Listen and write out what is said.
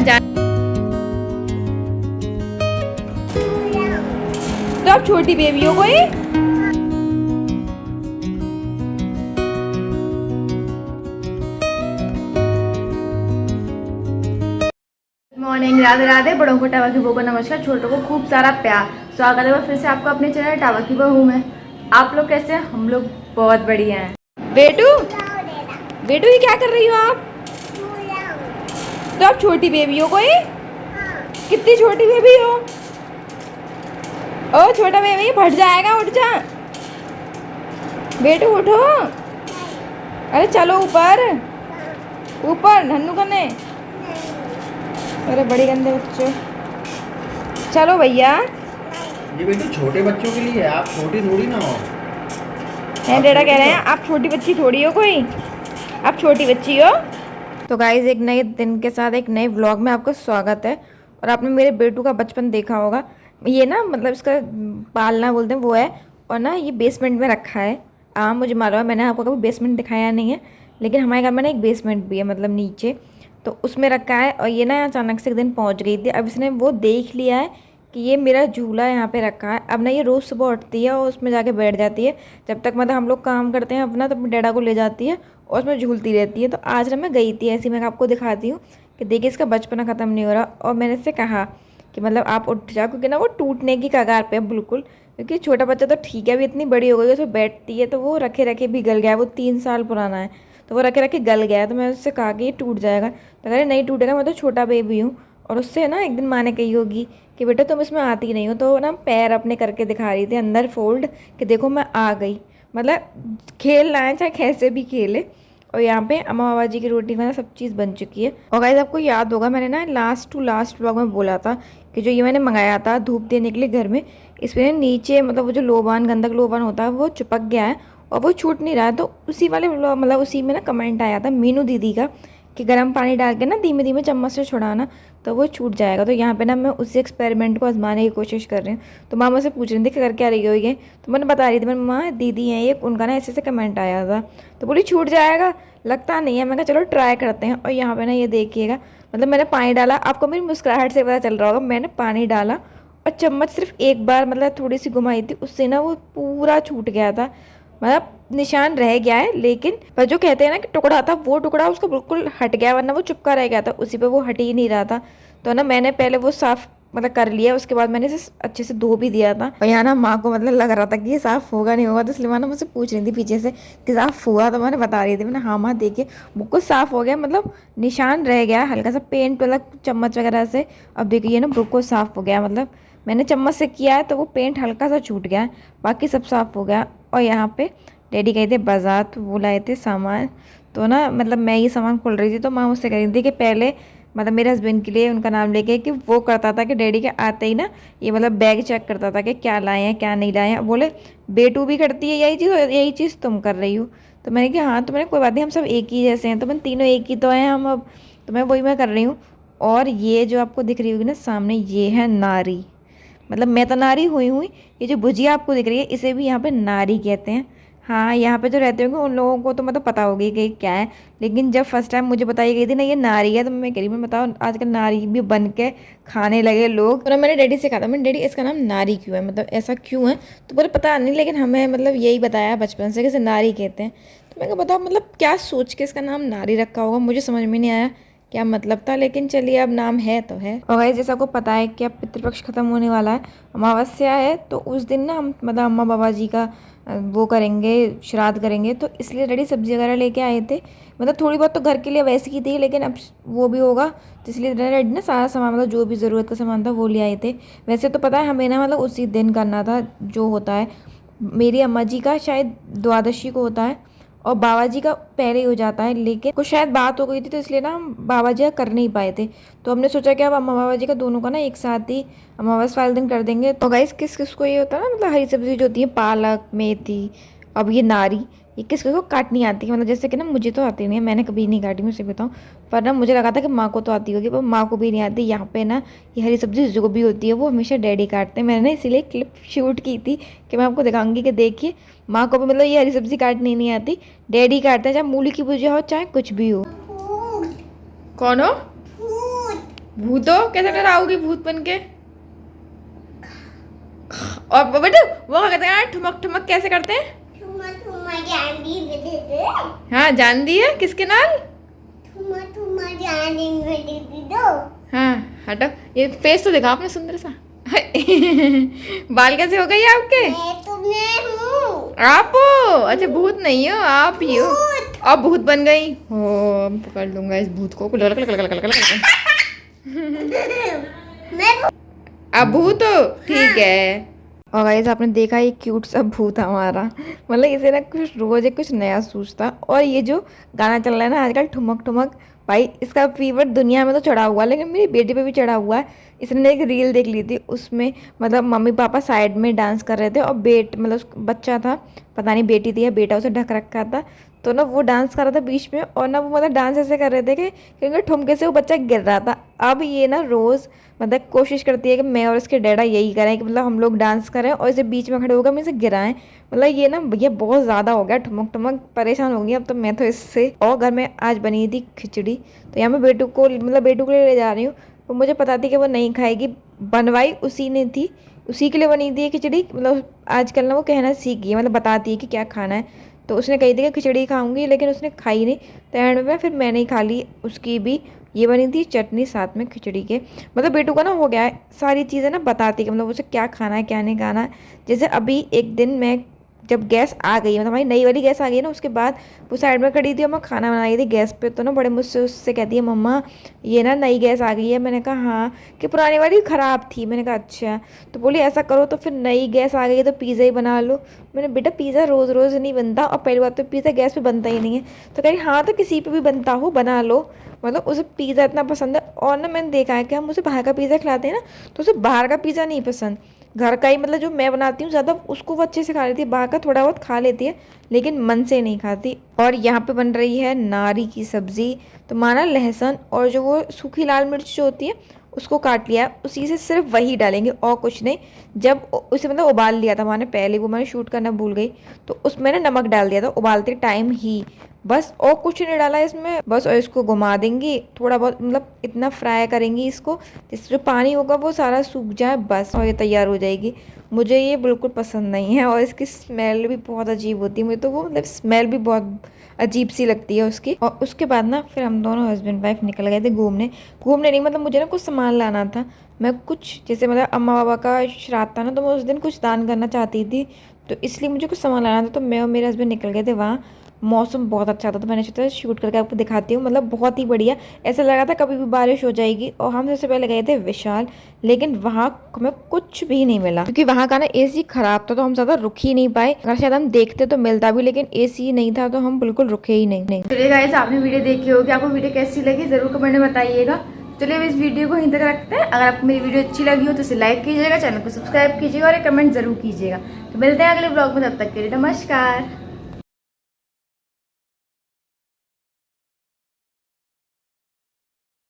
जा। तो आप छोटी बेबी हो कोई? मॉर्निंग, राधे राधे। बड़ों को टावा की बहू को नमस्कार, छोटों को खूब सारा प्यार। स्वागत है फिर से आपका अपने चैनल टावा की बहू में। आप लोग कैसे हैं? हम लोग बहुत बढ़िया हैं। बेटू बेटू ये क्या कर रही हो आप? तो आप छोटी बेबी हो कोई? कितनी छोटी बेबी हो? ओ छोटा बेबी, फट जाएगा, उठ जा बेटू, उठो। अरे चलो ऊपर ऊपर, नन्नू करने। अरे बड़ी गंदे बच्चे, चलो भैया। ये बेटी छोटे बच्चों के लिए है, आप छोटी थोड़ी ना हो। डेडा कह रहे हैं आप छोटी बच्ची थोड़ी हो कोई, आप छोटी बच्ची हो। तो गाइज, एक नए दिन के साथ एक नए व्लॉग में आपका स्वागत है। और आपने मेरे बेटू का बचपन देखा होगा। ये ना मतलब इसका पालना बोलते हैं वो है। और ना ये बेसमेंट में रखा है। मुझे मालूम है, मैंने आपको कभी बेसमेंट दिखाया नहीं है, लेकिन हमारे घर में ना एक बेसमेंट भी है, मतलब नीचे। तो उसमें रखा है। और ये ना अचानक से एक दिन पहुंच गई थी। अब इसने वो देख लिया है कि ये मेरा झूला यहाँ पे रखा है। अब ना ये रोज़ सुबह उठती है और उसमें जाके बैठ जाती है। जब तक मतलब हम लोग काम करते हैं अपना, तो अपने डैडा को ले जाती है और उसमें झूलती रहती है। तो आज ना मैं गई थी ऐसी, मैं आपको दिखाती हूँ कि देखिए इसका बचपना ख़त्म नहीं हो रहा। और मैंने इससे कहा कि मतलब आप उठ जाओ, क्योंकि ना वो टूटने की कगार पे है बिल्कुल। क्योंकि छोटा बच्चा तो ठीक है, अभी इतनी बड़ी हो गई है, उसमें बैठती है तो वो रखे रखे भी गल गया है। वो 3 साल पुराना है, तो वो रखे रखे गल गया है। तो मैं उससे कहा कि ये टूट जाएगा, तो कह रहे नहीं टूटेगा, मैं तो छोटा बेबी हूँ। और उससे ना एक दिन माँ ने कही होगी कि बेटा तुम इसमें आती नहीं हो। तो ना पैर अपने करके दिखा रही थी अंदर फोल्ड, कि देखो मैं आ गई। मतलब खेल रहा है, चाहे कैसे भी खेले। और यहाँ पे अम्मा बाबा जी की रोटी खाना सब चीज़ बन चुकी है। और गाइस, आपको याद होगा मैंने ना लास्ट टू लास्ट व्लॉग में बोला था कि जो ये मैंने मंगाया था धूप देने के लिए घर में, इसमें नीचे मतलब वो जो लोबान, गंदक लोबान होता है, वो चिपक गया है और वो छूट नहीं रहा है। तो उसी वाले मतलब उसी में ना कमेंट आया था मीनू दीदी का कि गर्म पानी डाल के ना धीमे धीमे चम्मच से छुड़ाना, तो वो छूट जाएगा। तो यहाँ पे ना मैं उसी एक्सपेरिमेंट को आजमाने की कोशिश कर रही हूँ। तो मामा से पूछ रही थी कि कर क्या रही हो ये, तो मैंने बता रही थी, मैंने माँ दीदी हैं ये, उनका ना ऐसे ऐसे कमेंट आया था। तो बोली छूट जाएगा, लगता नहीं है। मैं कहा चलो ट्राई करते हैं। और यहाँ पे ना ये देखिएगा, मतलब मैंने पानी डाला, आपको मेरी मुस्कुराहट से पता चल रहा होगा, मैंने पानी डाला और चम्मच सिर्फ एक बार मतलब थोड़ी सी घुमाई थी, उससे ना वो पूरा छूट गया था। मतलब निशान रह गया है, लेकिन पर जो कहते हैं ना कि टुकड़ा था, वो टुकड़ा उसका बिल्कुल हट गया, वरना वो चिपका रह गया था उसी पे, वो हट ही नहीं रहा था। तो ना मैंने पहले वो साफ मतलब कर लिया, उसके बाद मैंने इसे अच्छे से धो भी दिया था। और यहाँ ना माँ को मतलब लग रहा था कि ये साफ होगा नहीं होगा, तो इसलिए माँ ना मुझसे पूछ रही थी पीछे से कि साफ हुआ, तो मैंने बता रही थी, मैंने हाँ माँ देखिए बिल्कुल साफ हो गया, मतलब निशान रह गया हल्का सा पेंट मतलब चम्मच वगैरह से। अब देखिए ना बिल्कुल साफ हो गया, मतलब मैंने चम्मच से किया है तो वो पेंट हल्का सा छूट गया है, बाकी सब साफ हो गया। और यहाँ पे डैडी गए थे बाजार, तो वो लाए थे सामान। तो ना मतलब मैं ये सामान खोल रही थी, तो माँ मुझसे कह रही थी कि पहले मतलब मेरे हस्बैंड के लिए उनका नाम लेके, कि वो करता था कि डैडी के आते ही ना ये मतलब बैग चेक करता था कि क्या लाए हैं क्या नहीं लाए हैं। बोले बेटू भी करती है यही चीज़, और यही चीज़ तुम कर रही हो। तो मैंने कहा हाँ, तो मैंने कोई बात नहीं, हम सब एक ही जैसे हैं, तो मैंने तीनों एक ही तो हैं हम अब। तो मैं वही मैं कर रही हूँ। और ये जो आपको दिख रही होगी ना सामने, ये है नारी। मतलब मैं तो नारी हुई हुई, ये जो भुजिया आपको दिख रही है इसे भी यहाँ पे नारी कहते हैं। हाँ, यहाँ पे जो रहते होंगे उन लोगों को तो मतलब पता होगी कि क्या है, लेकिन जब फर्स्ट टाइम मुझे बताई गई थी ना ये नारी है, तो मैं कह रही मैं बताओ आजकल नारी भी बन के खाने लगे लोग। तो ना मैंने डैडी से कहा था, मैंने डैडी इसका नाम नारी क्यों है, मतलब ऐसा क्यों है। तो बोले पता नहीं, लेकिन हमें मतलब यही बताया बचपन से कि इसे नारी कहते हैं। तो मैं कहा बताओ मतलब क्या सोच के इसका नाम नारी रखा होगा, मुझे समझ में नहीं आया क्या मतलब था, लेकिन चलिए अब नाम है तो है। और गाइस, जैसा आपको पता है कि अब पितृपक्ष खत्म होने वाला है, अमावस्या है, तो उस दिन ना हम मतलब अम्मा बाबा जी का वो करेंगे, श्राद्ध करेंगे। तो इसलिए डैडी सब्जी वगैरह लेके आए थे, मतलब थोड़ी बहुत तो घर के लिए वैसे ही थी, लेकिन अब वो भी होगा, तो इसलिए डैडी ना सारा सामान मतलब जो भी ज़रूरत का सामान था वो ले आए थे। वैसे तो पता है हमें ना मतलब उसी दिन करना था जो होता है, मेरी अम्मा जी का शायद द्वादशी को होता है और बाबा जी का पहले ही हो जाता है, लेकिन कुछ शायद बात हो गई थी, तो इसलिए ना हम बाबा जी का कर नहीं पाए थे। तो हमने सोचा कि अब अम्मा बाबा जी का दोनों का ना एक साथ ही अमावस वाले दिन कर देंगे। तो गाइस, किस किस को ये होता है ना, मतलब हरी सब्जी जो होती है, पालक मेथी, अब ये नारी, ये किस किस को काटनी आती है, मतलब जैसे कि ना मुझे तो आती नहीं है, मैंने कभी नहीं काटी, मुझे बताऊँ। पर ना मुझे लगा था कि माँ को तो आती होगी, पर माँ को भी नहीं आती। यहाँ पे ना ये हरी सब्जी जो भी होती है वो हमेशा डैडी काटते हैं। मैंने ना इसीलिए क्लिप शूट की थी कि मैं आपको दिखाऊंगी कि देखिए माँ को भी मतलब ये हरी सब्जी काटनी नहीं आती, डैडी काटते हैं, चाहे मूली की भुजिया हो चाहे कुछ भी हो। कौन हो? भूतो कैसे डराओगी भूत बन के? और बेटा वो क्या कहते हैं ठुमक ठुमक कैसे करते हैं? ठुमा ठुमा जानी में देते। हाँ जान दी है किसके नाल? ठुमा ठुमा जानी में देती दो। हाँ हटो, ये फेस तो दिखा आपने सुंदर सा। बाल कैसे हो गए आपके? मैं हूँ। आप हो? अच्छा भूत नहीं हो, आप ही हो। अब भूत बन गई हो। पकड़ लूंगा इस भूत को। मैं अब भूत हो, ठीक है। और गाइस आपने देखा ये क्यूट सा भूत हमारा, मतलब इसे ना कुछ रोज एक कुछ नया सूझता। और ये जो गाना चल रहा है ना आजकल ठुमक ठुमक, भाई इसका फीवर दुनिया में तो चढ़ा हुआ है, लेकिन मेरी बेटी पे भी चढ़ा हुआ है। इसने एक रील देख ली थी, उसमें मतलब मम्मी पापा साइड में डांस कर रहे थे और मतलब बच्चा था, पता नहीं बेटी थी या बेटा, उसे ढक रखा था। तो ना वो डांस कर रहा था बीच में, और ना वो मतलब डांस ऐसे कर रहे थे कि क्योंकि ठुमके से वो बच्चा गिर रहा था। अब ये ना रोज़ मतलब कोशिश करती है कि मैं और इसके डैडा यही करें कि मतलब हम लोग डांस करें और इसे बीच में खड़े होकर हम इसे गिराएं। मतलब ये ना भैया बहुत ज़्यादा हो गया ठुमक ठुमक, परेशान हो गई अब तो मैं तो इससे। और घर में आज बनी थी खिचड़ी, तो यहाँ मैं बेटू को मतलब बेटू के लिए ले जा रही हूँ। तो मुझे पता थी कि वो नहीं खाएगी, बनवाई उसी ने थी, उसी के लिए बनी थी ये खिचड़ी। मतलब आजकल ना वो कहना सीख गई है, मतलब बताती है कि क्या खाना है। तो उसने कही थी कि खिचड़ी खाऊंगी, लेकिन उसने खाई नहीं। तो एंड में फिर मैंने ही खा ली, उसकी भी ये बनी थी चटनी साथ में खिचड़ी के। मतलब बेटू का ना हो गया है सारी चीज़ें ना बताती कि मतलब उसे क्या खाना है क्या नहीं खाना है। जैसे अभी एक दिन मैं जब गैस आ गई, मतलब हमारी नई वाली गैस आ गई ना, उसके बाद वो साइड में खड़ी थी और मैं खाना बना रही थी गैस पे। तो ना बड़े मुझसे उससे कहती है मम्मा ये ना नई गैस आ गई है। मैंने कहा हाँ, कि पुरानी वाली ख़राब थी। मैंने कहा अच्छा। तो बोली ऐसा करो तो फिर नई गैस आ गई है तो पिज़्ज़ा ही बना लो। मैंने बेटा पिज़्ज़ा रोज़ रोज़ नहीं बनता, और पहली बात तो पिज़्ज़ा गैस पे बनता ही नहीं है। तो कह रही हाँ तो किसी पे भी बनता हो बना लो। मतलब उसे पिज़्ज़ा इतना पसंद है। और ना मैंने देखा है कि हम उसे बाहर का पिज़्ज़ा खिलाते हैं ना, तो उसे बाहर का पिज़्ज़ा नहीं पसंद, घर का ही मतलब जो मैं बनाती हूँ ज़्यादा उसको वो अच्छे से खा लेती है। बाहर का थोड़ा बहुत खा लेती है लेकिन मन से नहीं खाती। और यहाँ पे बन रही है नारी की सब्ज़ी। तो माना लहसुन और जो वो सूखी लाल मिर्च जो होती है उसको काट लिया है, उसी से सिर्फ वही डालेंगे और कुछ नहीं। जब उसे मतलब उबाल लिया था मैंने पहले, वो मैंने शूट करना भूल गई, तो उसमें ना नमक डाल दिया था उबालते टाइम ही, बस और कुछ नहीं डाला इसमें। बस और इसको घुमा देंगी थोड़ा बहुत, मतलब इतना फ्राई करेंगी इसको जिससे जो पानी होगा वो सारा सूख जाए, बस और ये तैयार हो जाएगी। मुझे ये बिल्कुल पसंद नहीं है और इसकी स्मेल भी बहुत अजीब होती है मुझे, तो वो मतलब स्मेल भी बहुत अजीब सी लगती है उसकी। और उसके बाद ना फिर हम दोनों हस्बैंड वाइफ निकल गए थे घूमने। घूमने नहीं मतलब मुझे ना कुछ सामान लाना था। मैं कुछ जैसे मतलब अम्मा बाबा का श्राद्ध था ना, तो मैं उस दिन कुछ दान करना चाहती थी, तो इसलिए मुझे कुछ सामान लाना था। तो मैं और मेरे हस्बैंड निकल गए थे वहाँ। मौसम बहुत अच्छा था तो मैंने सोचा शूट करके आपको दिखाती हूँ। मतलब बहुत ही बढ़िया, ऐसा लगा था कभी भी बारिश हो जाएगी। और हम सबसे पहले गए थे विशाल, लेकिन वहाँ हमें कुछ भी नहीं मिला क्योंकि वहाँ का ना एसी खराब था, तो हम ज़्यादा रुक ही नहीं पाए। अगर शायद हम देखते तो मिलता भी, लेकिन एसी नहीं था तो हम बिल्कुल रुके ही नहीं। चलिए गाइस आपने वीडियो देखी होगी, आपको वीडियो कैसी लगी जरूर कमेंट में बताइएगा। चलिए अब इस वीडियो को यहीं तक रखते हैं। अगर आपको मेरी वीडियो अच्छी लगी हो तो इसे लाइक कीजिएगा, चैनल को सब्सक्राइब कीजिएगा और एक कमेंट जरूर कीजिएगा। तो मिलते हैं अगले ब्लॉग में, तब तक के लिए नमस्कार।